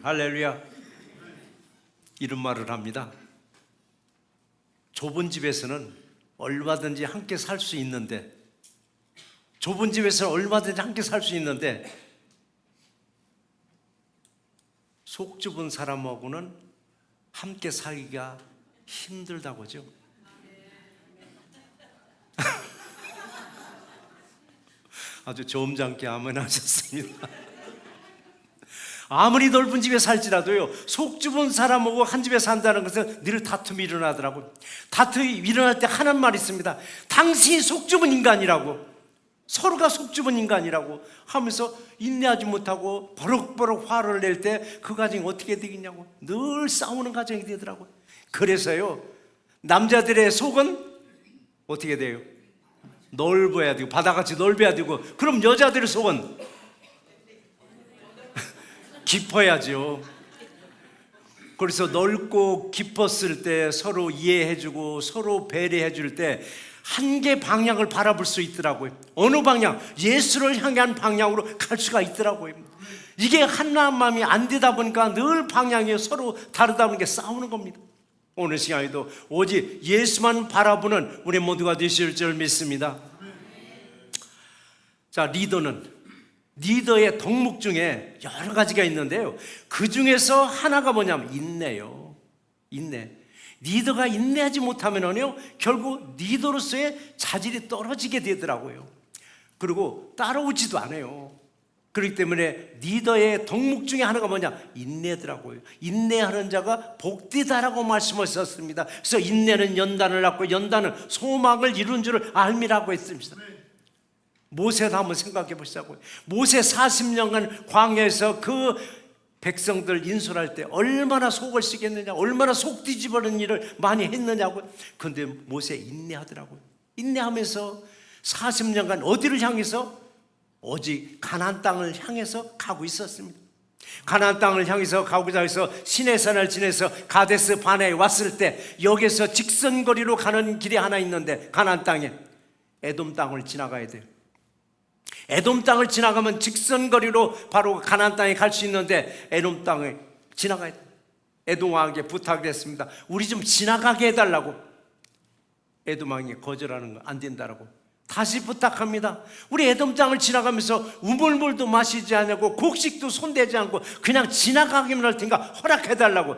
할렐루야. 이런 말을 합니다. 좁은 집에서는 얼마든지 함께 살 수 있는데, 좁은 집에서는 얼마든지 함께 살 수 있는데 속 좁은 사람하고는 함께 살기가 힘들다고죠. 아주 점잖게 아멘 하셨습니다. 아무리 넓은 집에 살지라도요, 속 좁은 사람하고 한 집에 산다는 것은 늘 다툼이 일어나더라고요. 다툼이 일어날 때 하는 말이 있습니다. 당신이 속 좁은 인간이라고, 서로가 속 좁은 인간이라고 하면서 인내하지 못하고 버럭버럭 화를 낼 때 그 가정이 어떻게 되겠냐고, 늘 싸우는 가정이 되더라고요. 그래서요, 남자들의 속은 어떻게 돼요? 넓어야 되고, 바다같이 넓어야 되고, 그럼 여자들의 속은 깊어야죠. 그래서 넓고 깊었을 때 서로 이해해주고 서로 배려해줄 때 한 개 방향을 바라볼 수 있더라고요. 어느 방향? 예수를 향한 방향으로 갈 수가 있더라고요. 이게 하나님 마음이 안 되다 보니까 늘 방향이 서로 다르다 보니까 싸우는 겁니다. 오늘 시간에도 오직 예수만 바라보는 우리 모두가 되실 줄 믿습니다. 자, 리더의 덕목 중에 여러 가지가 있는데요, 그 중에서 하나가 뭐냐면 인내요. 인내. 리더가 인내하지 못하면요, 결국 리더로서의 자질이 떨어지게 되더라고요. 그리고 따라오지도 않아요. 그렇기 때문에 리더의 덕목 중에 하나가 뭐냐? 인내더라고요. 인내하는 자가 복되다라고 말씀하셨습니다. 그래서 인내는 연단을 낳고 연단은 소망을 이룬 줄을 알미라고 했습니다. 모세도 한번 생각해 보시자고요. 모세 40년간 광야에서 그 백성들 인솔할 때 얼마나 속을 쓰겠느냐, 얼마나 속 뒤집어는 일을 많이 했느냐고요. 그런데 모세 인내하더라고요. 인내하면서 40년간 어디를 향해서? 오직 가나안 땅을 향해서 가고 있었습니다. 가나안 땅을 향해서 가고자 해서 시내산을 지내서 가데스 바네에 왔을 때, 여기서 직선거리로 가는 길이 하나 있는데, 가나안 땅에 에돔 땅을 지나가야 돼요. 에돔 땅을 지나가면 직선거리로 바로 가나안 땅에 갈 수 있는데, 에돔 땅에 지나가야 돼요. 에돔 왕에게 부탁을 했습니다. 우리 좀 지나가게 해달라고. 에돔 왕이 거절하는 거 안 된다라고 다시 부탁합니다. 우리 에돔 땅을 지나가면서 우물물도 마시지 않고 곡식도 손대지 않고 그냥 지나가기만 할 테니까 허락해달라고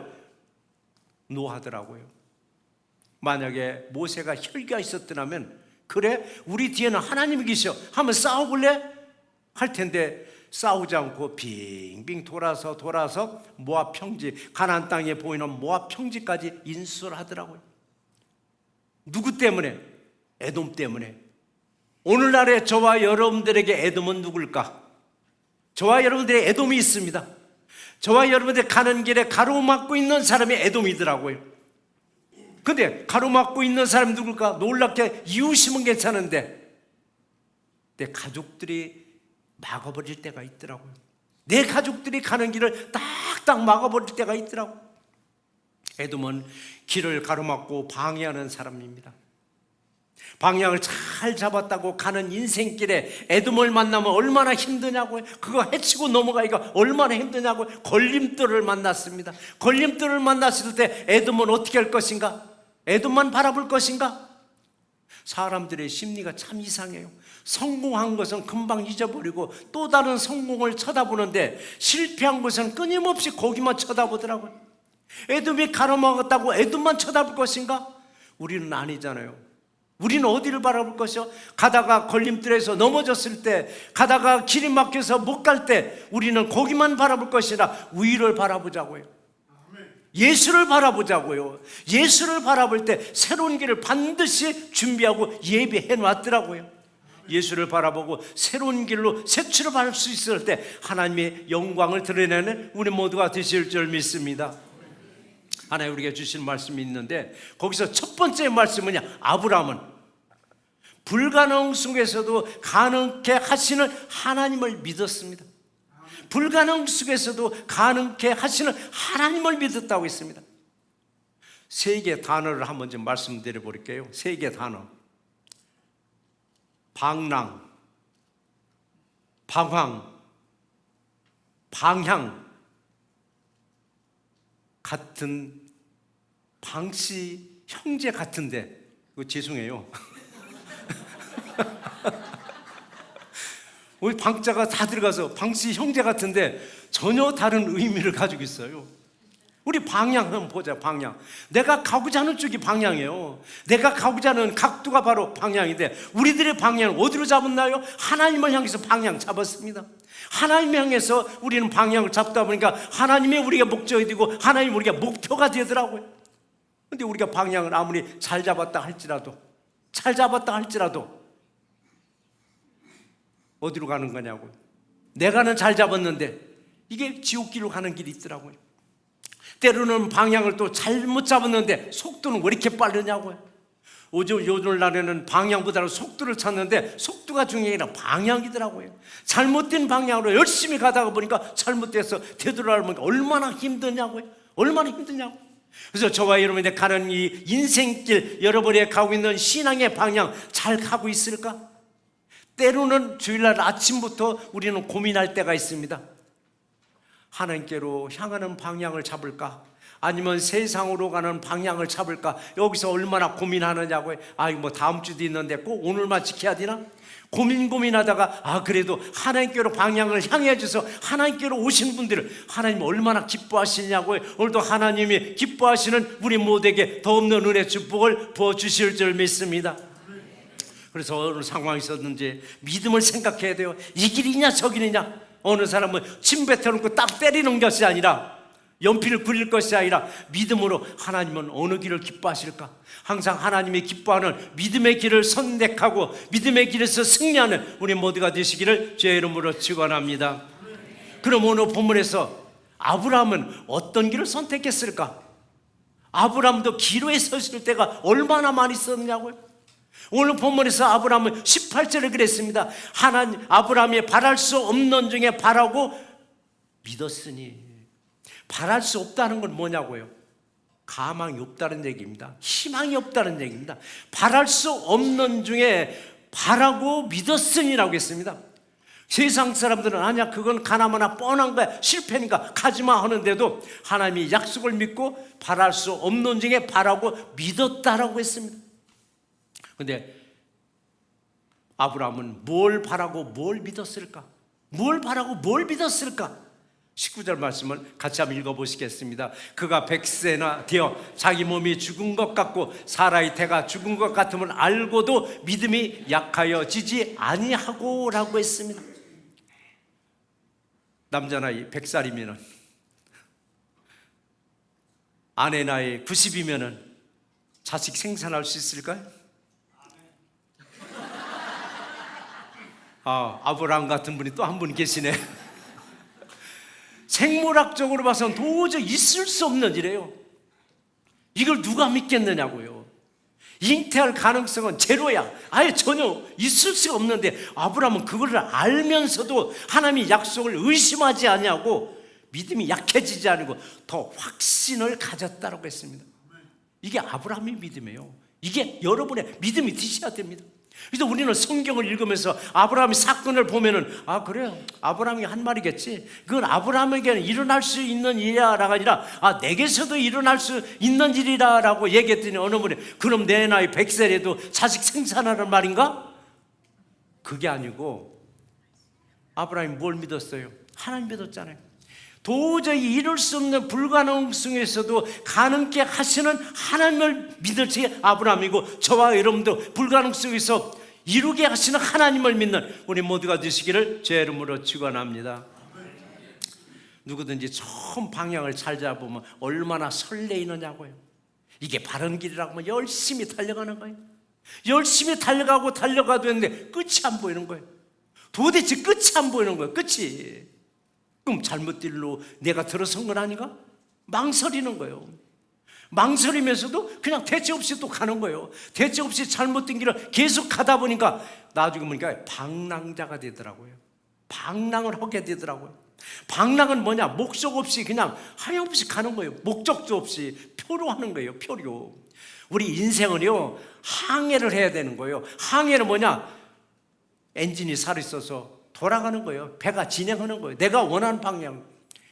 노하더라고요. 만약에 모세가 혈기가 있었더라면, 그래, 우리 뒤에는 하나님이 계셔, 한번 싸워볼래? 할 텐데 싸우지 않고 빙빙 돌아서 모압 평지, 가나안 땅에 보이는 모압 평지까지 인수를 하더라고요. 누구 때문에? 에돔 때문에. 오늘날의 저와 여러분들에게 에돔은 누굴까? 저와 여러분들의 에돔이 있습니다. 저와 여러분들 가는 길에 가로막고 있는 사람이 에돔이더라고요. 근데 가로막고 있는 사람이 누굴까? 놀랍게 이웃이면 괜찮은데 내 가족들이 막아버릴 때가 있더라고요. 내 가족들이 가는 길을 딱딱 막아버릴 때가 있더라고요. 에돔은 길을 가로막고 방해하는 사람입니다. 방향을 잘 잡았다고 가는 인생길에 에돔을 만나면 얼마나 힘드냐고요. 그거 헤치고 넘어가기가 얼마나 힘드냐고요. 걸림돌을 만났습니다. 걸림돌을 만났을 때 에돔은 어떻게 할 것인가? 에돔만 바라볼 것인가? 사람들의 심리가 참 이상해요. 성공한 것은 금방 잊어버리고 또 다른 성공을 쳐다보는데, 실패한 것은 끊임없이 거기만 쳐다보더라고요. 에돔이 가로막았다고 에돔만 쳐다볼 것인가? 우리는 아니잖아요. 우리는 어디를 바라볼 것이요? 가다가 걸림돌에서 넘어졌을 때, 가다가 길이 막혀서 못 갈 때 우리는 거기만 바라볼 것이라 위를 바라보자고요. 예수를 바라보자고요. 예수를 바라볼 때 새로운 길을 반드시 준비하고 예비해 놨더라고요. 예수를 바라보고 새로운 길로 새 출발할 수 있을 때 하나님의 영광을 드러내는 우리 모두가 되실 줄 믿습니다. 하나님 우리에게 주신 말씀이 있는데, 거기서 첫 번째 말씀은 아브라함은 불가능 속에서도 가능케 하시는 하나님을 믿었습니다. 불가능 속에서도 가능케 하시는 하나님을 믿었다고 했습니다. 세 개의 단어를 한번 좀 말씀드려 볼게요. 세 개의 단어. 방랑, 방황, 방향. 같은 방씨 형제 같은데, 죄송해요. 우리 방자가 다 들어가서 방씨 형제 같은데 전혀 다른 의미를 가지고 있어요. 우리 방향 한번 보자. 방향. 내가 가고자 하는 쪽이 방향이에요. 내가 가고자 하는 각도가 바로 방향인데, 우리들의 방향은 어디로 잡았나요? 하나님을 향해서 방향 잡았습니다. 하나님 향해서 우리는 방향을 잡다 보니까 하나님이 우리가 목적이 되고 하나님이 우리가 목표가 되더라고요. 근데 우리가 방향을 아무리 잘 잡았다 할지라도 어디로 가는 거냐고요. 내가는 잘 잡았는데 이게 지옥길로 가는 길이 있더라고요. 때로는 방향을 또 잘못 잡았는데 속도는 왜 이렇게 빠르냐고요. 요즘 날에는 방향보다는 속도를 찾는데 속도가 중요한 게 아니라 방향이더라고요. 잘못된 방향으로 열심히 가다가 보니까 잘못돼서 되돌아오면 얼마나 힘드냐고요. 그래서 저와 여러분이 가는 이 인생길, 여러분이 가고 있는 신앙의 방향 잘 가고 있을까? 때로는 주일날 아침부터 우리는 고민할 때가 있습니다. 하나님께로 향하는 방향을 잡을까? 아니면 세상으로 가는 방향을 잡을까? 여기서 얼마나 고민하느냐고요. 이거 다음 주도 있는데 꼭 오늘만 지켜야 되나? 고민하다가 그래도 하나님께로 방향을 향해 주셔서 하나님께로 오신 분들을 하나님 얼마나 기뻐하시냐고요. 오늘도 하나님이 기뻐하시는 우리 모두에게 더 없는 은혜 축복을 부어주실 줄 믿습니다. 그래서 어느 상황이 있었는지 믿음을 생각해야 돼요. 이 길이냐 저 길이냐. 어느 사람은 침 뱉어놓고 딱 때리는 것이 아니라, 연필을 굴릴 것이 아니라 믿음으로 하나님은 어느 길을 기뻐하실까? 항상 하나님이 기뻐하는 믿음의 길을 선택하고 믿음의 길에서 승리하는 우리 모두가 되시기를 주의 이름으로 축원합니다. 그럼 오늘 본문에서 아브라함은 어떤 길을 선택했을까? 아브라함도 기로에 섰을 때가 얼마나 많이 있었냐고요. 오늘 본문에서 아브라함은 18절에 그랬습니다. 아브라함이 바랄 수 없는 중에 바라고 믿었으니. 바랄 수 없다는 건 뭐냐고요? 가망이 없다는 얘기입니다. 희망이 없다는 얘기입니다. 바랄 수 없는 중에 바라고 믿었으니라고 했습니다. 세상 사람들은 아니야, 그건 가나마나 뻔한 거야, 실패니까 가지마 하는데도 하나님이 약속을 믿고 바랄 수 없는 중에 바라고 믿었다라고 했습니다. 근데 아브라함은 뭘 바라고 뭘 믿었을까? 19절 말씀을 같이 한번 읽어보시겠습니다. 그가 100세나 되어 자기 몸이 죽은 것 같고 사라의 태가 죽은 것 같음을 알고도 믿음이 약하여지지 아니하고 라고 했습니다. 남자 나이 100살이면 아내 나이 90이면 자식 생산할 수 있을까요? 아브라함 같은 분이 또 한 분 계시네. 생물학적으로 봐서는 도저히 있을 수 없는 일이에요. 이걸 누가 믿겠느냐고요. 잉태할 가능성은 제로야. 아예 전혀 있을 수가 없는데 아브라함은 그걸 알면서도 하나님의 약속을 의심하지 아니하고 믿음이 약해지지 않고 더 확신을 가졌다고 했습니다. 이게 아브라함의 믿음이에요. 이게 여러분의 믿음이 되셔야 됩니다. 그래서 우리는 성경을 읽으면서 아브라함의 사건을 보면은 그래요, 아브라함이 한 말이겠지, 그건 아브라함에게는 일어날 수 있는 일이라가 아니라 내게서도 일어날 수 있는 일이라고 얘기했더니 어느 분이 그럼 내 나이 100세라도 자식 생산하는 말인가? 그게 아니고 아브라함이 뭘 믿었어요? 하나님 믿었잖아요. 도저히 이룰 수 없는 불가능성에서도 가능케 하시는 하나님을 믿을 지 아브라함이고, 저와 여러분도 불가능성에서 이루게 하시는 하나님을 믿는 우리 모두가 되시기를 제 이름으로 축원합니다. 누구든지 처음 방향을 잘 잡으면 얼마나 설레이느냐고요. 이게 바른 길이라고 하면 열심히 달려가는 거예요. 열심히 달려가도 했는데 끝이 안 보이는 거예요. 도대체 끝이 안 보이는 거예요. 끝이. 그럼 잘못된 일로 내가 들어선 건 아닌가? 망설이는 거예요. 망설이면서도 그냥 대책 없이 또 가는 거예요. 대책 없이 잘못된 길을 계속 가다 보니까 나중에 보니까 방랑자가 되더라고요. 방랑을 하게 되더라고요. 방랑은 뭐냐? 목적 없이 그냥 하염없이 가는 거예요. 목적도 없이 표로 하는 거예요. 표로. 우리 인생은요, 항해를 해야 되는 거예요. 항해는 뭐냐? 엔진이 살아있어서 돌아가는 거예요. 배가 진행하는 거예요. 내가 원하는 방향.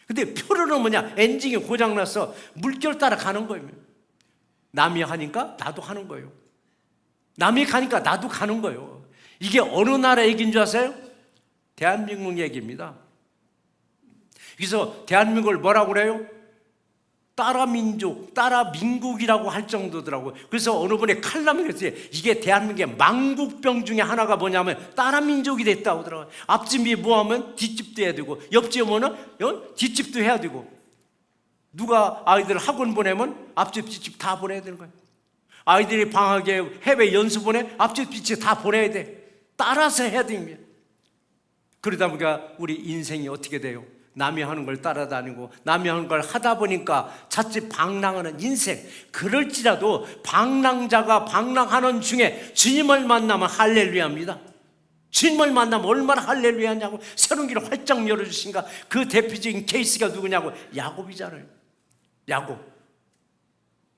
근데 표류는 뭐냐? 엔진이 고장나서 물결 따라 가는 거예요. 남이 하니까 나도 하는 거예요. 남이 가니까 나도 가는 거예요. 이게 어느 나라 얘기인 줄 아세요? 대한민국 얘기입니다. 그래서 대한민국을 뭐라고 그래요? 따라 민족, 따라 민국이라고 할 정도더라고요. 그래서 어느 분이 칼럼을 했어요. 이게 대한민국의 망국병 중에 하나가 뭐냐면 따라 민족이 됐다고 하더라고요. 앞집이 뭐하면 뒷집도 해야 되고, 옆집이 뭐는 뒷집도 해야 되고, 누가 아이들 학원 보내면 앞집 뒷집 다 보내야 되는 거예요. 아이들이 방학에 해외 연수 보내 앞집 뒷집 다 보내야 돼. 따라서 해야 됩니다. 그러다 보니까 우리 인생이 어떻게 돼요? 남이 하는 걸 따라다니고 남이 하는 걸 하다 보니까 자칫 방랑하는 인생. 그럴지라도 방랑자가 방랑하는 중에 주님을 만나면 할렐루야입니다. 주님을 만나면 얼마나 할렐루야냐고, 새로운 길을 활짝 열어주신가. 그 대표적인 케이스가 누구냐고, 야곱이잖아요. 야곱,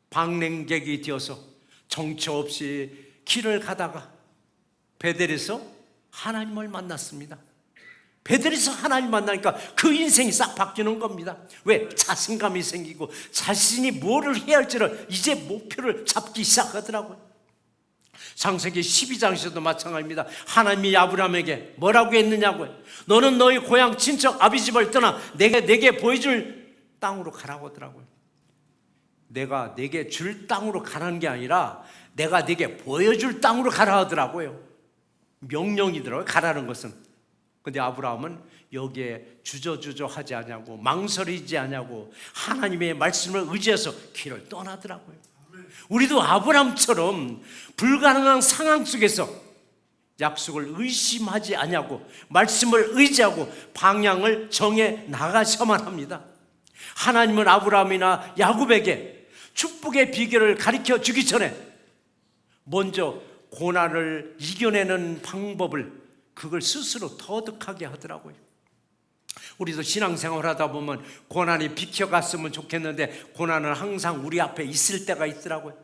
방랑객이 되어서 정처 없이 길을 가다가 베델에서 하나님을 만났습니다. 베델에서 하나님 만나니까 그 인생이 싹 바뀌는 겁니다. 왜? 자신감이 생기고 자신이 뭐를 해야 할지를 이제 목표를 잡기 시작하더라고요. 창세기 12장에서도 마찬가지입니다. 하나님이 아브라함에게 뭐라고 했느냐고요. 너는 너희 고향 친척 아비집을 떠나 내게 보여줄 땅으로 가라고 하더라고요. 내가 내게 줄 땅으로 가라는 게 아니라 내가 내게 보여줄 땅으로 가라 하더라고요. 명령이더라고요, 가라는 것은. 근데 아브라함은 여기에 주저하지 않냐고, 망설이지 않냐고 하나님의 말씀을 의지해서 길을 떠나더라고요. 우리도 아브라함처럼 불가능한 상황 속에서 약속을 의심하지 않냐고 말씀을 의지하고 방향을 정해 나가셔만 합니다. 하나님은 아브라함이나 야곱에게 축복의 비결을 가르쳐 주기 전에 먼저 고난을 이겨내는 방법을, 그걸 스스로 터득하게 하더라고요. 우리도 신앙생활 하다 보면 고난이 비켜갔으면 좋겠는데 고난은 항상 우리 앞에 있을 때가 있더라고요.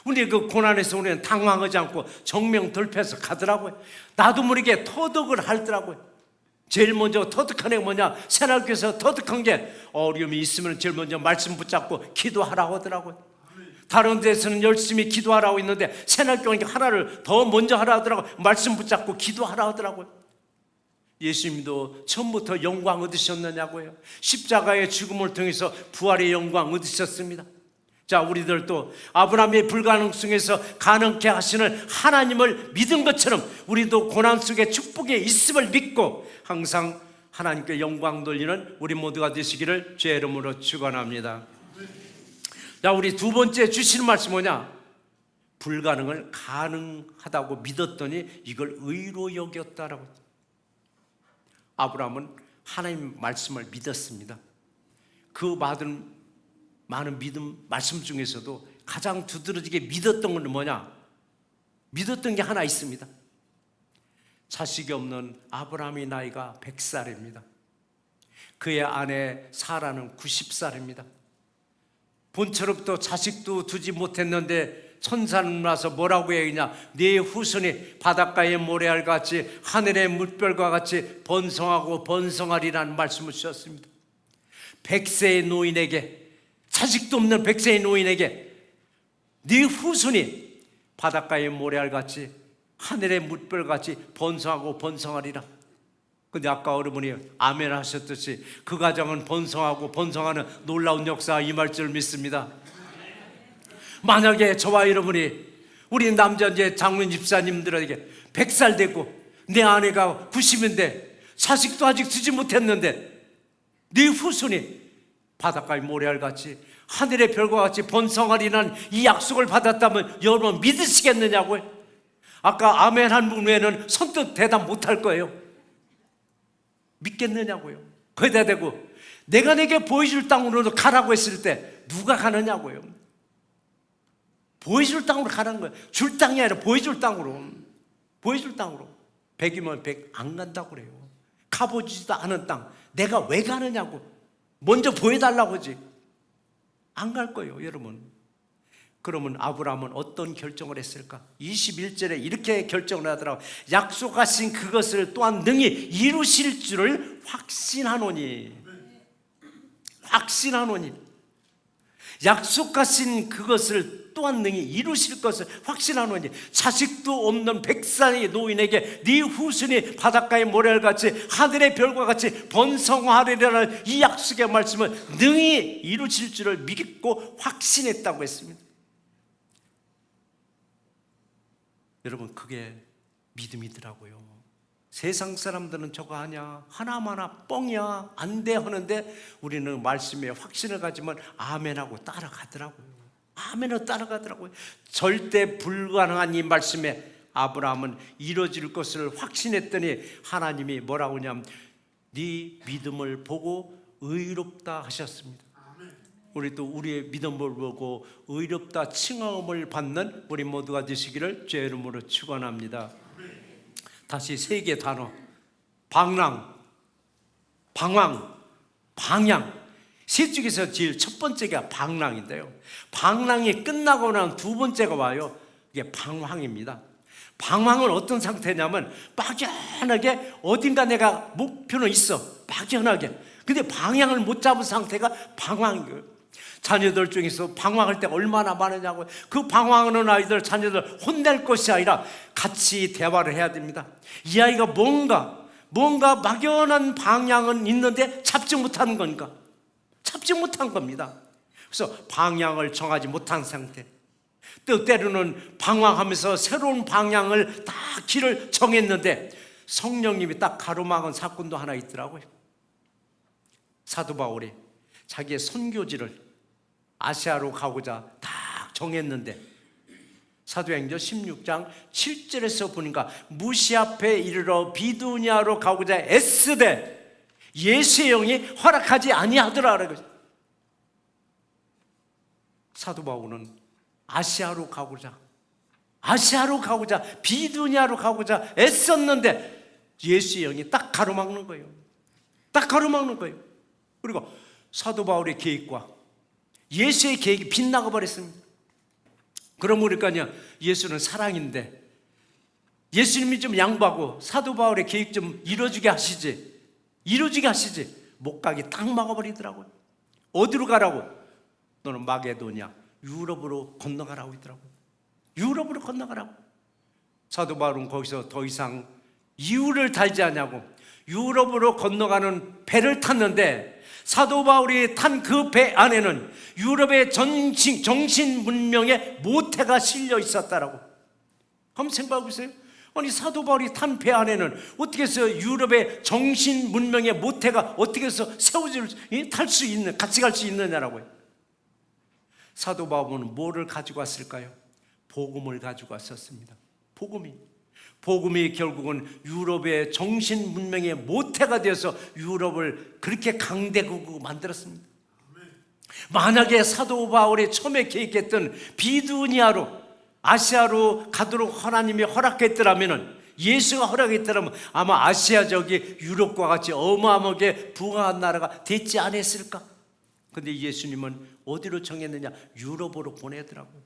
근데 그 고난에서 우리는 당황하지 않고 정명돌파해서 가더라고요. 나도 모르게 터득을 하더라고요. 제일 먼저 터득한 게 뭐냐? 새날교에서 터득한 게 어려움이 있으면 제일 먼저 말씀 붙잡고 기도하라고 하더라고요. 다른 데서는 열심히 기도하라고 했는데 새날교회는 하나를 더 먼저 하라 하더라고요. 말씀 붙잡고 기도하라 하더라고요. 예수님도 처음부터 영광 얻으셨느냐고요. 십자가의 죽음을 통해서 부활의 영광 얻으셨습니다. 자, 우리들도 아브라함의 불가능성에서 가능케 하시는 하나님을 믿은 것처럼 우리도 고난 속에 축복의 있음을 믿고 항상 하나님께 영광 돌리는 우리 모두가 되시기를 주의 이름으로 축원합니다. 자, 우리 두 번째 주시는 말씀 뭐냐? 불가능을 가능하다고 믿었더니 이걸 의로 여겼다라고. 아브라함은 하나님 말씀을 믿었습니다. 그 받은 많은 믿음 말씀 중에서도 가장 두드러지게 믿었던 건 뭐냐? 믿었던 게 하나 있습니다. 자식이 없는 아브라함의 나이가 100살입니다. 그의 아내 사라는 90살입니다. 본처로부터 자식도 두지 못했는데 천사는 와서 뭐라고 얘기냐? 네 후손이 바닷가의 모래알같이 하늘의 물결과 같이 번성하고 번성하리라는 말씀을 주셨습니다. 100세의 노인에게, 자식도 없는 100세의 노인에게 네 후손이 바닷가의 모래알같이 하늘의 물결같이 번성하고 번성하리라. 근데 아까 어르신이 아멘 하셨듯이 그 가정은 번성하고 번성하는 놀라운 역사 임할 줄 믿습니다. 만약에 저와 여러분이, 우리 남자 이제 장로님 집사님들에게 100살 되고 내 아내가 90인데 자식도 아직 두지 못했는데 네 후손이 바닷가의 모래알같이 하늘의 별과 같이 번성하리라는 이 약속을 받았다면 여러분 믿으시겠느냐고요? 아까 아멘 한 분 외에는 선뜻 대답 못할 거예요. 믿겠느냐고요? 거기다 대고 내가 내게 보여줄 땅으로 가라고 했을 때 누가 가느냐고요? 보여줄 땅으로 가라는 거예요. 줄 땅이 아니라 보여줄 땅으로. 보여줄 땅으로. 100이면 100 안 간다고 그래요. 가보지도 않은 땅 내가 왜 가느냐고. 먼저 보여달라고 하지. 안 갈 거예요, 여러분. 그러면 아브라함은 어떤 결정을 했을까? 21절에 이렇게 결정을 하더라고요. 약속하신 그것을 또한 능히 이루실 줄을 확신하노니. 확신하노니 약속하신 그것을 또한 능히 이루실 것을 확신하노니 자식도 없는 백살의 노인에게 네 후손이 바닷가의 모래알같이 하늘의 별과 같이 번성하리라는 이 약속의 말씀을 능히 이루실 줄을 믿고 확신했다고 했습니다. 여러분, 그게 믿음이더라고요. 세상 사람들은 저거 하냐, 하나마나 뻥이야, 안 돼 하는데 우리는 말씀에 확신을 가지면 아멘하고 따라가더라고요. 아멘으로 따라가더라고요. 절대 불가능한 이 말씀에 아브라함은 이루어질 것을 확신했더니 하나님이 뭐라고 하냐면 네 믿음을 보고 의롭다 하셨습니다. 우리 또 우리의 믿음을 보고 의롭다 칭함을 받는 우리 모두가 되시기를 주의 이름으로 축원합니다. 다시 세 개 단어: 방랑, 방황, 방향. 셋 중에서 제일 첫 번째가 방랑인데요, 방랑이 끝나고 난 두 번째가 와요. 이게 방황입니다. 방황은 어떤 상태냐면 막연하게 어딘가 내가 목표는 있어, 막연하게. 근데 방향을 못 잡은 상태가 방황이에요. 자녀들 중에서 방황할 때가 얼마나 많으냐고요. 그 방황하는 아이들, 자녀들 혼낼 것이 아니라 같이 대화를 해야 됩니다. 이 아이가 뭔가 막연한 방향은 있는데 잡지 못하는 거니까, 잡지 못한 겁니다. 그래서 방향을 정하지 못한 상태, 또 때로는 방황하면서 새로운 방향을 다 길을 정했는데 성령님이 딱 가로막은 사건도 하나 있더라고요. 사도 바울이 자기의 선교지를 아시아로 가고자 딱 정했는데 사도행전 16장 7절에서 보니까 무시 앞에 이르러 비두니아로 가고자 애쓰되 예수의 영이 허락하지 아니하더라. 사도 바울은 아시아로 가고자 비두니아로 가고자 애썼는데 예수의 영이 딱 가로막는 거예요. 딱 가로막는 거예요. 그리고 사도 바울의 계획과 예수의 계획이 빗나가 버렸습니다. 그럼 그러니까요, 예수는 사랑인데 예수님이 좀 양보하고 사도 바울의 계획 좀 이루어지게 하시지, 못 가게 딱 막아버리더라고요. 어디로 가라고? 너는 마게도냐, 유럽으로 건너가라고 있더라고요. 유럽으로 건너가라고. 사도 바울은 거기서 더 이상 이유를 달지 않냐고 유럽으로 건너가는 배를 탔는데 사도 바울이 탄 그 배 안에는 유럽의 정신 문명의 모태가 실려 있었다라고. 한번 생각해 보세요. 아니, 사도 바울이 탄 배 안에는 어떻게 해서 유럽의 정신 문명의 모태가 어떻게 해서 탈 수 있는, 같이 갈 수 있느냐라고요. 사도 바울은 뭐를 가지고 왔을까요? 복음을 가지고 왔었습니다. 복음이 결국은 유럽의 정신 문명의 모태가 되어서 유럽을 그렇게 강대국으로 만들었습니다. 만약에 사도 바울이 처음에 계획했던 비두니아로, 아시아로 가도록 하나님이 허락했더라면, 예수가 허락했더라면 아마 아시아적이 유럽과 같이 어마어마하게 부강한 나라가 됐지 않았을까? 근데 예수님은 어디로 정했느냐? 유럽으로 보내더라고요.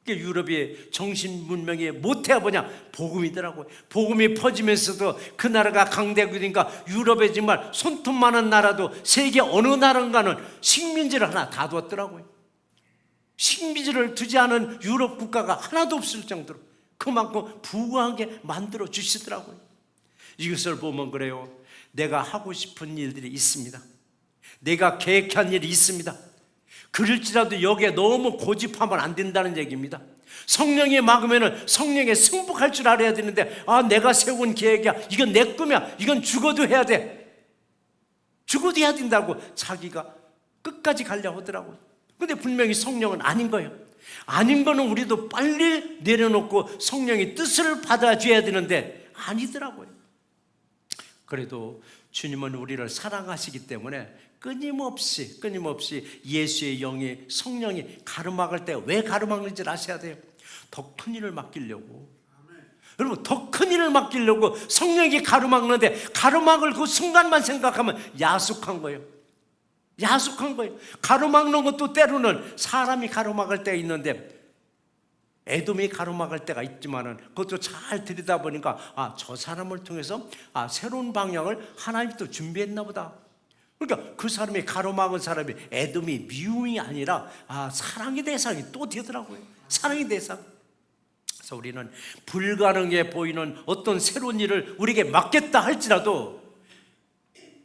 유럽의 정신 문명의 모태가 뭐냐? 복음이더라고요. 복음이 퍼지면서도 그 나라가 강대국이니까 유럽에 정말 손톱만한 나라도 세계 어느 나라인가는 식민지를 하나 다 두었더라고요. 식민지를 두지 않은 유럽 국가가 하나도 없을 정도로 그만큼 부강하게 만들어 주시더라고요. 이것을 보면 그래요. 내가 하고 싶은 일들이 있습니다. 내가 계획한 일이 있습니다. 그럴지라도 여기에 너무 고집하면 안 된다는 얘기입니다. 성령이 막으면 성령에 승복할 줄 알아야 되는데, 내가 세운 계획이야, 이건 내 꿈이야, 이건 죽어도 해야 돼, 죽어도 해야 된다고 자기가 끝까지 가려고 하더라고요. 근데 분명히 성령은 아닌 거예요. 아닌 거는 우리도 빨리 내려놓고 성령의 뜻을 받아줘야 되는데 아니더라고요. 그래도 주님은 우리를 사랑하시기 때문에 끊임없이 예수의 영이, 성령이 가로막을 때 왜 가로막는지 아셔야 돼요. 더 큰 일을 맡기려고. 여러분, 더 큰 일을 맡기려고 성령이 가로막는데 가로막을 그 순간만 생각하면 야속한 거예요. 가로막는 것도 때로는 사람이 가로막을 때가 있는데, 에돔이 가로막을 때가 있지만은 그것도 잘 들여다보니까 저 사람을 통해서 새로운 방향을 하나님이 또 준비했나 보다. 그러니까 그 사람이 가로막은 사람이 에돔이 미움이 아니라 사랑의 대상이 또 되더라고요. 사랑의 대상. 그래서 우리는 불가능해 보이는 어떤 새로운 일을 우리에게 맡겠다 할지라도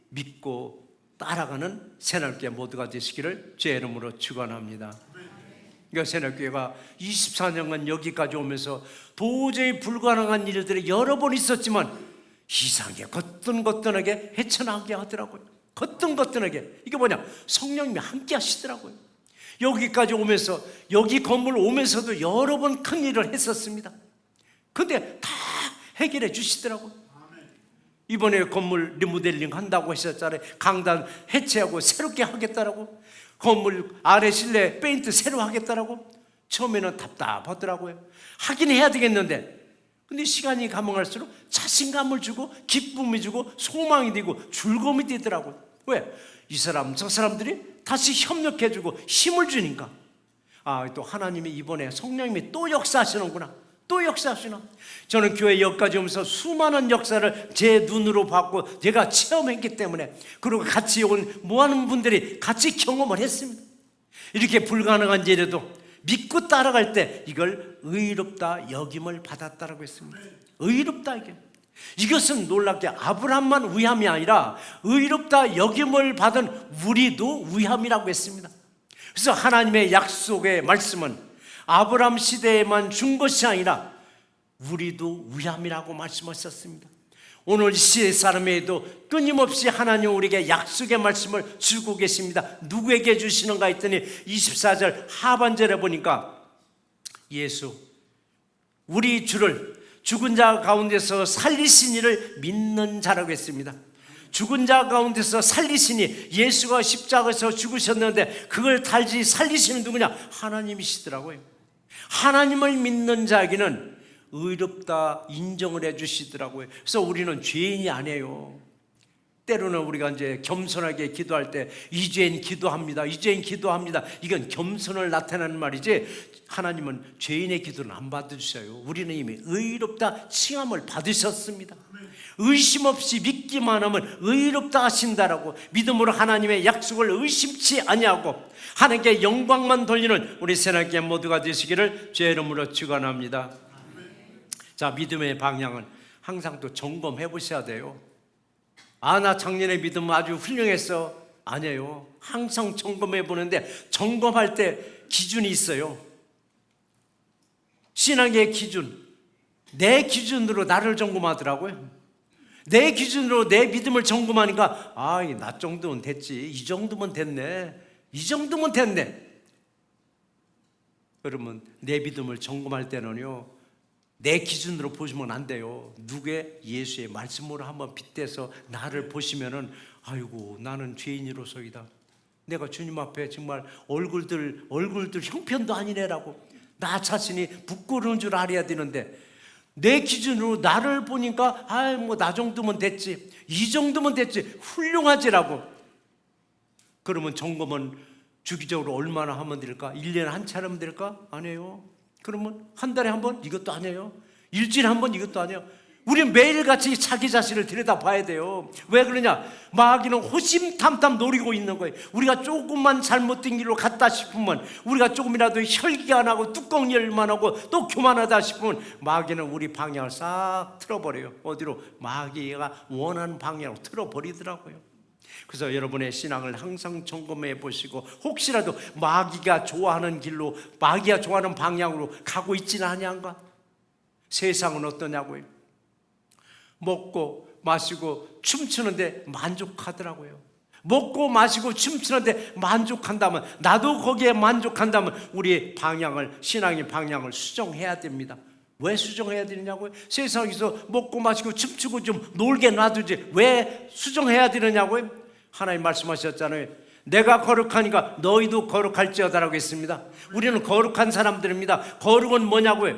믿고 따라가는 새날교회 모두가 되시기를 주의 이름으로 축원합니다. 그러니까 새날교회가 24년간 여기까지 오면서 도저히 불가능한 일들이 여러 번 있었지만 이상하게 거뜬거뜬하게 헤쳐나가게 하더라고요. 거뜬거뜬하게. 이게 뭐냐? 성령님이 함께 하시더라고요. 여기까지 오면서, 여기 건물 오면서도 여러 번 큰 일을 했었습니다. 근데 다 해결해 주시더라고요. 이번에 건물 리모델링 한다고 하셨잖아요. 강단 해체하고 새롭게 하겠다라고, 건물 아래 실내 페인트 새로 하겠다라고. 처음에는 답답하더라고요. 하긴 해야 되겠는데, 근데 시간이 가면 갈수록 자신감을 주고 기쁨이 주고 소망이 되고 즐거움이 되더라고요. 왜? 이 사람 저 사람들이 다시 협력해주고 힘을 주니까. 또 하나님이 이번에 성령님이 또 역사하시는구나, 또 역사하시나. 저는 교회 여기까지 오면서 수많은 역사를 제 눈으로 봤고 제가 체험했기 때문에, 그리고 같이 온 모아는 분들이 같이 경험을 했습니다. 이렇게 불가능한 일에도 믿고 따라갈 때 이걸 의롭다 여김을 받았다라고 했습니다. 의롭다. 이것은 놀랍게 아브라함만 위함이 아니라 의롭다 여김을 받은 우리도 위함이라고 했습니다. 그래서 하나님의 약속의 말씀은 아브라함 시대에만 준 것이 아니라 우리도 위함이라고 말씀하셨습니다. 오늘 시대 사람에게도 끊임없이 하나님 우리에게 약속의 말씀을 주고 계십니다. 누구에게 주시는가 했더니 24절 하반절에 보니까 예수, 우리 주를 죽은 자 가운데서 살리신 이를 믿는 자라고 했습니다. 죽은 자 가운데서 살리시니, 예수가 십자가에서 죽으셨는데 그걸 달지 살리시는 누구냐? 하나님이시더라고요. 하나님을 믿는 자에게는 의롭다 인정을 해주시더라고요. 그래서 우리는 죄인이 아니에요. 때로는 우리가 이제 겸손하게 기도할 때 이죄인 기도합니다, 이죄인 기도합니다, 이건 겸손을 나타내는 말이지, 하나님은 죄인의 기도는 안 받으셔요. 우리는 이미 의롭다 칭함을 받으셨습니다. 의심 없이 믿기만 하면 의롭다 하신다라고, 믿음으로 하나님의 약속을 의심치 아니하고 하나님께 영광만 돌리는 우리 새날교회 모두가 되시기를 주의 이름으로 축원합니다. 자, 믿음의 방향은 항상 또 점검해 보셔야 돼요. 나 작년에 믿음 아주 훌륭했어. 아니에요. 항상 점검해 보는데, 점검할 때 기준이 있어요. 신앙의 기준, 내 기준으로 나를 점검하더라고요. 내 기준으로 내 믿음을 점검하니까 나 정도면 됐지, 이 정도면 됐네, 이 정도면 됐네. 그러면 내 믿음을 점검할 때는요, 내 기준으로 보시면 안 돼요. 누구의? 예수의 말씀으로 한번 빗대서 나를 보시면은, 아이고 나는 죄인으로서이다, 내가 주님 앞에 정말 얼굴들 형편도 아니네라고 나 자신이 부끄러운 줄 알아야 되는데, 내 기준으로 나를 보니까 나 정도면 됐지, 이 정도면 됐지, 훌륭하지라고. 그러면 점검은 주기적으로 얼마나 하면 될까? 1년에 한 차례 하면 될까? 아니에요. 그러면 한 달에 한 번? 이것도 아니에요. 일주일에 한 번? 이것도 아니에요. 우리는 매일같이 자기 자신을 들여다봐야 돼요. 왜 그러냐? 마귀는 호심탐탐 노리고 있는 거예요. 우리가 조금만 잘못된 길로 갔다 싶으면, 우리가 조금이라도 혈기가 나고 뚜껑 열만 하고 또 교만하다 싶으면 마귀는 우리 방향을 싹 틀어버려요. 어디로? 마귀가 원하는 방향으로 틀어버리더라고요. 그래서 여러분의 신앙을 항상 점검해 보시고, 혹시라도 마귀가 좋아하는 길로, 마귀가 좋아하는 방향으로 가고 있지는 아니한가? 세상은 어떠냐고요? 먹고 마시고 춤추는데 만족하더라고요. 먹고 마시고 춤추는데 만족한다면, 나도 거기에 만족한다면 우리의 방향을, 신앙의 방향을 수정해야 됩니다. 왜 수정해야 되느냐고요? 세상에서 먹고 마시고 춤추고 좀 놀게 놔두지 왜 수정해야 되느냐고요? 하나님 말씀하셨잖아요. 내가 거룩하니까 너희도 거룩할지어다라고 했습니다. 우리는 거룩한 사람들입니다. 거룩은 뭐냐고요?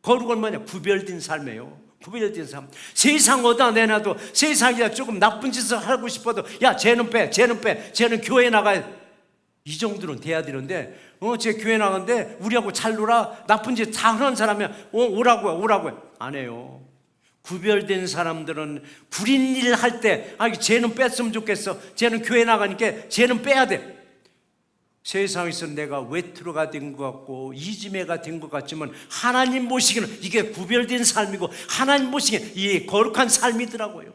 거룩은 뭐냐? 구별된 삶이에요. 구별된 삶. 세상 어디다 내놔도, 세상에 조금 나쁜 짓을 하고 싶어도 야 쟤는 빼, 쟤는 교회 나가야, 이 정도는 돼야 되는데, 쟤 교회 나가는데 우리하고 잘 놀아, 나쁜 짓 다 하는 사람이야, 오라고요. 안 해요. 구별된 사람들은 구린 일 할 때 쟤는 뺐으면 좋겠어, 쟤는 교회 나가니까 쟤는 빼야 돼. 세상에서 내가 외투로가 된 것 같고 이지매가 된 것 같지만 하나님 보시기는 이게 구별된 삶이고 하나님 보시기엔 이 거룩한 삶이더라고요.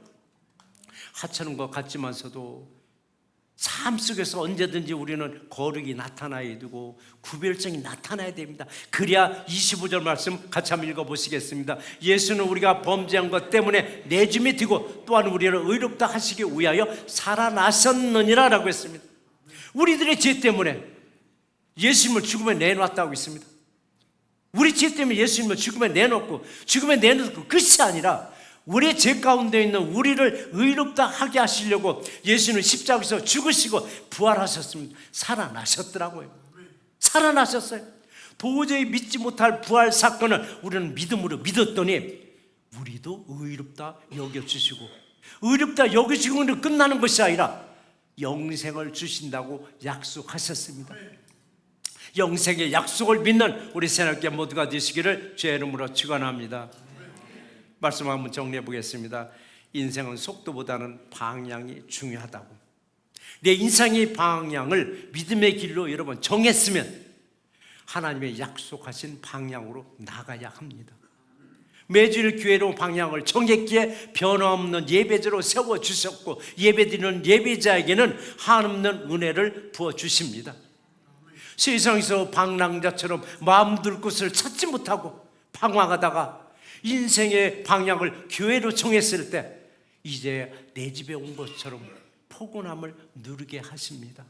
하찮은 것 같지만서도 삶 속에서 언제든지 우리는 거룩이 나타나야 되고 구별성이 나타나야 됩니다. 그래야 25절 말씀 같이 한번 읽어보시겠습니다. 예수는 우리가 범죄한 것 때문에 내줌이 되고 또한 우리를 의롭다 하시기 위하여 살아나셨느니라 라고 했습니다. 우리들의 죄 때문에 예수님을 죽음에 내놓았다고 했습니다. 우리 죄 때문에 예수님을 죽음에 내놓고 죽음에 내놓고 끝이 아니라 우리의 죄 가운데 있는 우리를 의롭다 하게 하시려고 예수님은 십자가에서 죽으시고 부활하셨습니다. 살아나셨더라고요. 살아나셨어요. 도저히 믿지 못할 부활 사건을 우리는 믿음으로 믿었더니 우리도 의롭다 여겨주시고 의롭다 여겨주시고는 끝나는 것이 아니라 영생을 주신다고 약속하셨습니다. 영생의 약속을 믿는 우리 새롭게 모두가 되시기를 주의 이름으로 축원합니다. 말씀 한번 정리해 보겠습니다. 인생은 속도보다는 방향이 중요하다고. 내 인생의 방향을 믿음의 길로 여러분 정했으면 하나님의 약속하신 방향으로 나가야 합니다. 매주일 교회로 방향을 정했기에 변함없는 예배자로 세워주셨고 예배드리는 예배자에게는 한없는 은혜를 부어주십니다. 세상에서 방랑자처럼 마음 둘 곳을 찾지 못하고 방황하다가 인생의 방향을 교회로 정했을 때 이제 내 집에 온 것처럼 포근함을 누리게 하십니다.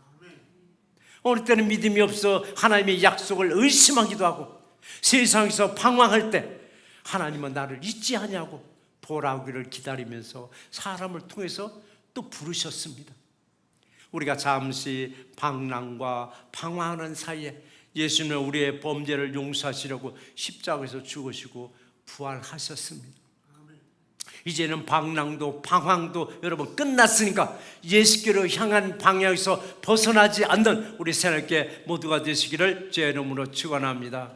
어느 때는 믿음이 없어 하나님의 약속을 의심하기도 하고 세상에서 방황할 때 하나님은 나를 잊지 않냐고 돌아오기를 기다리면서 사람을 통해서 또 부르셨습니다. 우리가 잠시 방랑과 방황하는 사이에 예수는 우리의 범죄를 용서하시려고 십자가에서 죽으시고 부활하셨습니다. 이제는 방랑도 방황도 여러분 끝났으니까 예수께로 향한 방향에서 벗어나지 않는 우리 새롭게 모두가 되시기를 주의 이름으로 축원합니다.